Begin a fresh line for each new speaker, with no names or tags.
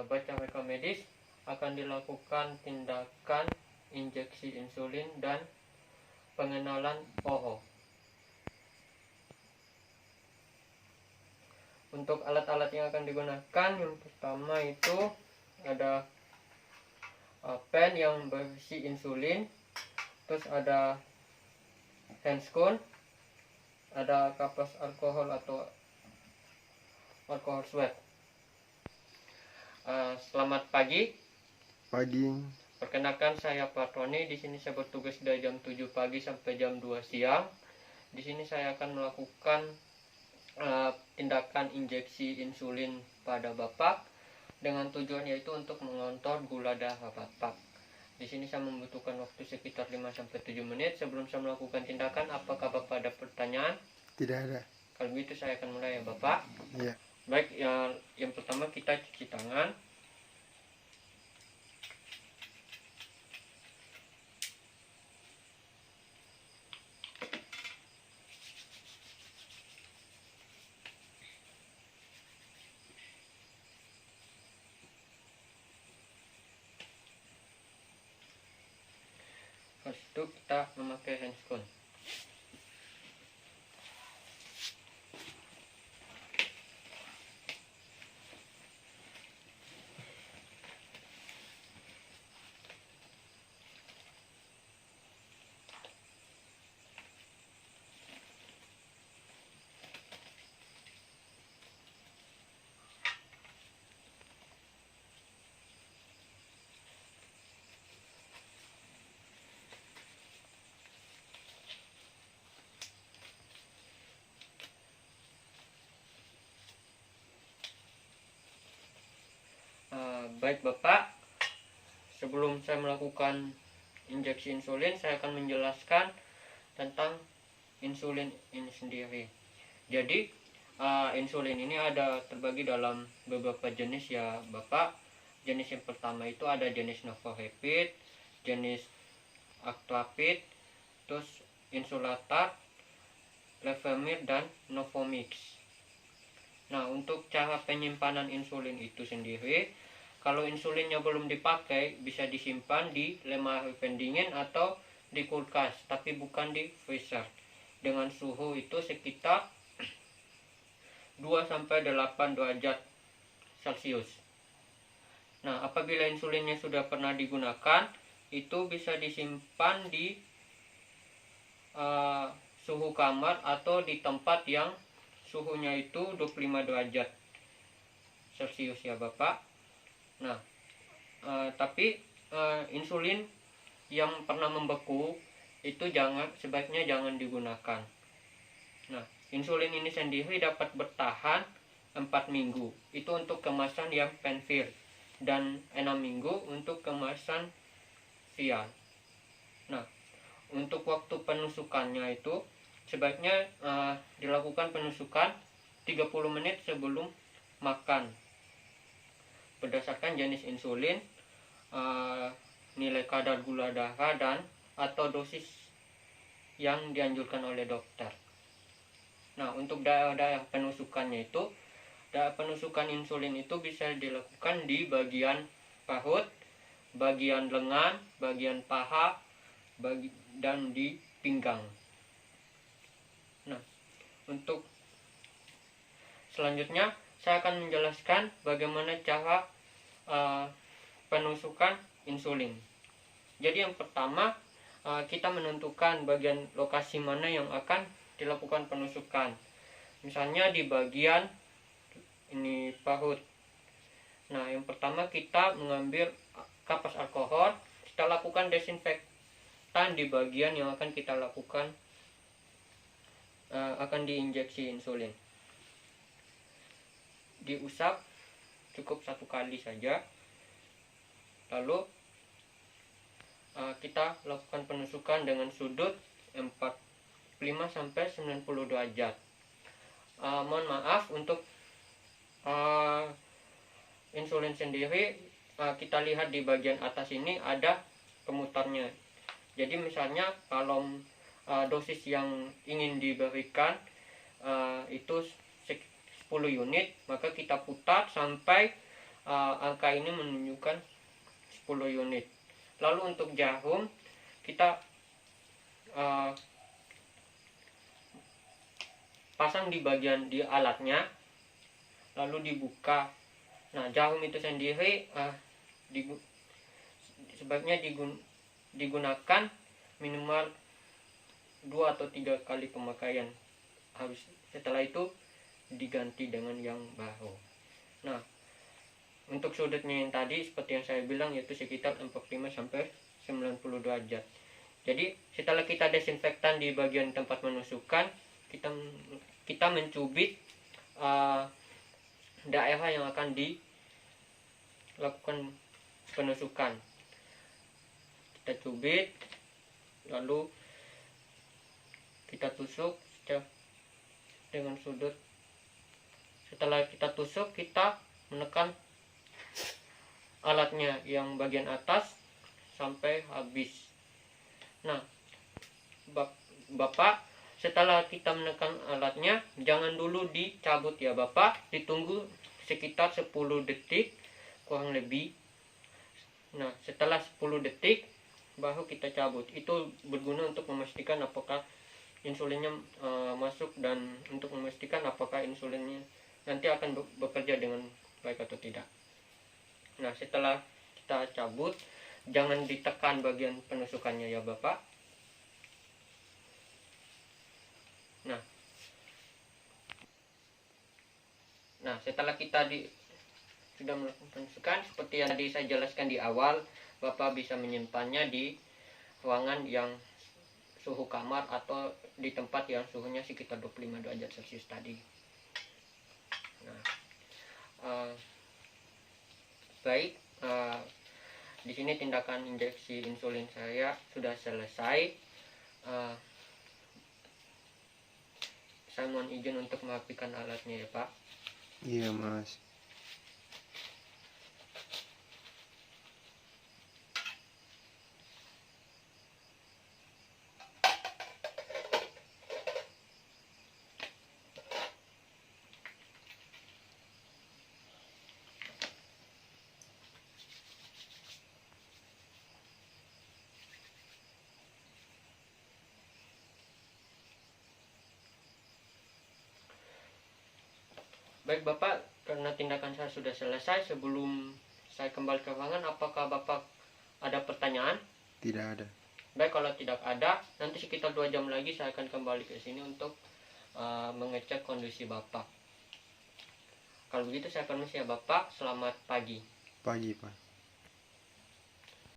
baca rekam medis akan dilakukan tindakan injeksi insulin dan pengenalan OHO. Untuk alat-alat yang akan digunakan, yang pertama itu ada pen yang berisi insulin, terus ada handscone, ada kapas alkohol atau alkohol swab. Selamat pagi.
Pagi.
Perkenalkan, saya Pak Tony. Di sini saya bertugas dari jam 7 pagi sampai jam 2 siang. Di sini saya akan melakukan tindakan injeksi insulin pada Bapak dengan tujuan yaitu untuk mengontrol gula darah Bapak. Di sini saya membutuhkan waktu sekitar 5 sampai 7 menit. Sebelum saya melakukan tindakan, apakah Bapak ada pertanyaan?
Tidak ada.
Kalau begitu saya akan mulai ya Bapak.
Iya.
Baik, yang pertama kita cuci tangan. Habis itu kita memakai handscone. Baik Bapak, sebelum saya melakukan injeksi insulin, saya akan menjelaskan tentang insulin ini sendiri. Jadi insulin ini ada terbagi dalam beberapa jenis ya Bapak. Jenis yang pertama itu ada jenis Novorapid, jenis Actrapid, terus Insulatar, Levemir, dan Novomix. Nah, untuk cara penyimpanan insulin itu sendiri, kalau insulinnya belum dipakai, bisa disimpan di lemari pendingin atau di kulkas, tapi bukan di freezer. Dengan suhu itu sekitar 2-8 derajat Celcius. Nah, apabila insulinnya sudah pernah digunakan, itu bisa disimpan di suhu kamar atau di tempat yang suhunya itu 25 derajat Celcius ya Bapak. Nah, tapi insulin yang pernah membeku itu sebaiknya jangan digunakan. Nah, insulin ini sendiri dapat bertahan 4 minggu. Itu untuk kemasan yang pen-filled, dan 6 minggu untuk kemasan vial. Nah, untuk waktu penusukannya itu sebaiknya dilakukan penusukan 30 menit sebelum makan. Berdasarkan jenis insulin, nilai kadar gula darah dan atau dosis yang dianjurkan oleh dokter. Nah, untuk daerah penusukannya itu, daerah penusukan insulin itu bisa dilakukan di bagian perut, bagian lengan, bagian paha, dan di pinggang. Nah, untuk selanjutnya saya akan menjelaskan bagaimana cara penusukan insulin. Jadi yang pertama, kita menentukan bagian lokasi mana yang akan dilakukan penusukan. Misalnya di bagian ini perut. Nah, yang pertama kita mengambil kapas alkohol, kita lakukan desinfektan di bagian yang akan kita lakukan akan diinjeksi insulin. Diusap cukup 1 kali saja, lalu kita lakukan penusukan dengan sudut 45-90 derajat. Mohon maaf, untuk insulin sendiri kita lihat di bagian atas ini ada pemutarnya. Jadi misalnya kalau dosis yang ingin diberikan itu 10 unit, maka kita putar sampai angka ini menunjukkan 10 unit. Lalu untuk jarum kita pasang di bagian di alatnya, lalu dibuka. Nah, jarum itu sendiri sebaiknya digunakan minimal 2 atau 3 kali pemakaian. Setelah itu diganti dengan yang baru. Nah, untuk sudutnya yang tadi seperti yang saya bilang yaitu sekitar 45 sampai 90 derajat. Jadi setelah kita desinfektan di bagian tempat menusukan, kita mencubit daerah yang akan dilakukan penusukan. Kita cubit, lalu kita tusuk dengan sudut. Setelah kita tusuk, kita menekan alatnya yang bagian atas sampai habis. Nah, Bapak, setelah kita menekan alatnya, jangan dulu dicabut ya Bapak, ditunggu sekitar 10 detik kurang lebih. Nah, setelah 10 detik baru kita cabut. Itu berguna untuk memastikan apakah insulinnya masuk dan untuk memastikan apakah insulinnya nanti akan bekerja dengan baik atau tidak. Nah, setelah kita cabut, jangan ditekan bagian penusukannya ya Bapak. Nah, setelah kita sudah melakukan penusukan seperti yang tadi saya jelaskan di awal, Bapak bisa menyimpannya di ruangan yang suhu kamar atau di tempat yang suhunya sekitar 25 derajat Celcius tadi. Nah, baik, di sini tindakan injeksi insulin saya sudah selesai. Saya mohon izin untuk merapikan alatnya ya Pak.
Iya Mas.
Baik Bapak, karena tindakan saya sudah selesai, sebelum saya kembali ke ruangan, apakah Bapak ada pertanyaan?
Tidak ada.
Baik, kalau tidak ada, nanti sekitar 2 jam lagi saya akan kembali ke sini untuk mengecek kondisi Bapak. Kalau begitu saya permisi ya Bapak, selamat pagi.
Pagi Pak.